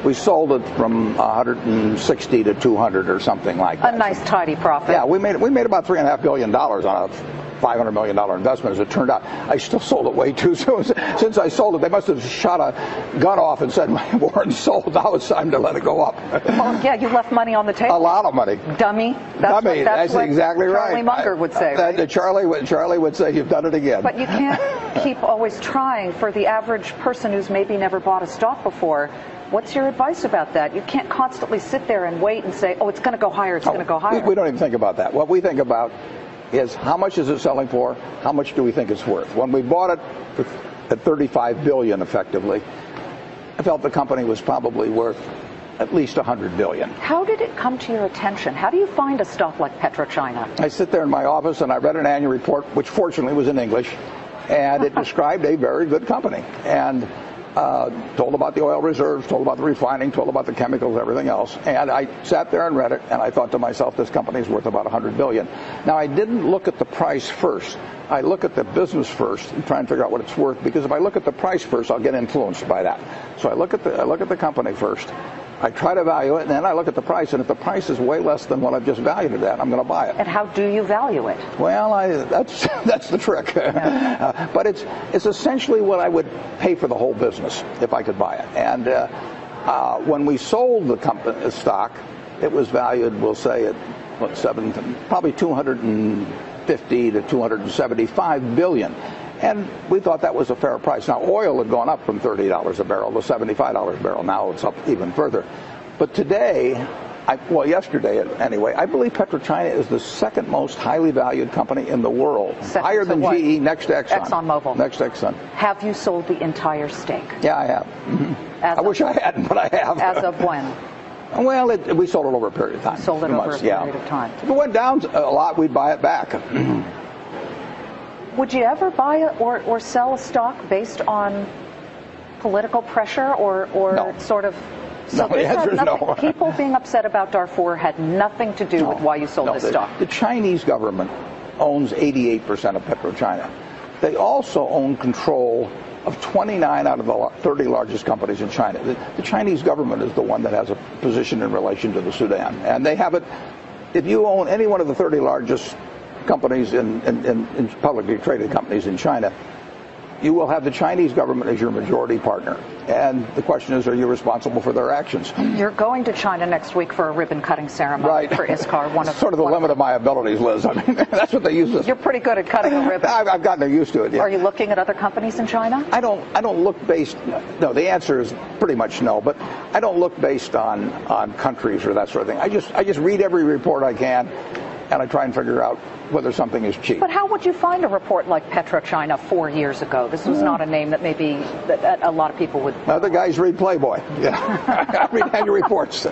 We sold it from 160 to 200 or something like that. A nice tidy profit. Yeah, we made about $3.5 billion on a $500 million investment, as it turned out. I still sold it way too soon. Since I sold it, they must have shot a gun off and said, Warren's sold, now it's time to let it go up. Well, yeah, you left money on the table. A lot of money. Dummy. That's what exactly right. Charlie Munger would say. Right? Charlie would say, you've done it again. But you can't keep always trying. For the average person who's maybe never bought a stock before, what's your advice about that? You can't constantly sit there and wait and say, oh, it's going to go higher, it's going to go higher. We don't even think about that. What we think about is how much is it selling for, how much do we think it's worth. When we bought it at $35 billion effectively, I felt the company was probably worth at least $100 billion. How did it come to your attention? How do you find a stock like PetroChina? I sit there in my office and I read an annual report, which fortunately was in English, and it described a very good company. And told about the oil reserves, told about the refining, told about the chemicals, everything else. And I sat there and read it, and I thought to myself, this company is worth about $100 billion. Now, I didn't look at the price first. I look at the business first and try and figure out what it's worth, because if I look at the price first, I'll get influenced by that. So I look at the company first. I try to value it, and then I look at the price, and if the price is way less than what I've just valued it at, I'm going to buy it. And how do you value it? Well, that's the trick. Yeah. But it's essentially what I would pay for the whole business if I could buy it. And when we sold the stock, it was valued, we'll say, at probably 250 to 275 billion. And we thought that was a fair price. Now, oil had gone up from $30 a barrel to $75 a barrel. Now it's up even further. But today, yesterday anyway, I believe PetroChina is the second most highly valued company in the world. Higher than GE, next to Exxon. ExxonMobil. Next to Exxon. Have you sold the entire stake? Yeah, I have. Mm-hmm. I wish I hadn't, but I have. As of when? Well, we sold it over a period of time. Sold it over a period of time. If it went down a lot, we'd buy it back. Would you ever buy or sell a stock based on political pressure or no. sort of? So no, the answer is no. People being upset about Darfur had nothing to do with why you sold this stock. The Chinese government owns 88% of PetroChina. They also own control of 29 out of the 30 largest companies in China. The Chinese government is the one that has a position in relation to the Sudan. And they have it, if you own any one of the 30 largest companies in publicly traded companies in China, you will have the Chinese government as your majority partner. And the question is, are you responsible for their actions? You're going to China next week for a ribbon-cutting ceremony right. for ISCAR. Sort of the limit of my abilities, Liz. I mean, that's what they use this. You're pretty good at cutting a ribbon. I've gotten used to it, yeah. Are you looking at other companies in China? I don't look based, no, the answer is pretty much no, but I don't look based on countries or that sort of thing. I just read every report I can, and I try and figure out whether something is cheap. But how would you find a report like PetroChina 4 years ago? This was not a name that maybe that a lot of people would. Other guys read Playboy. Yeah, I read annual reports.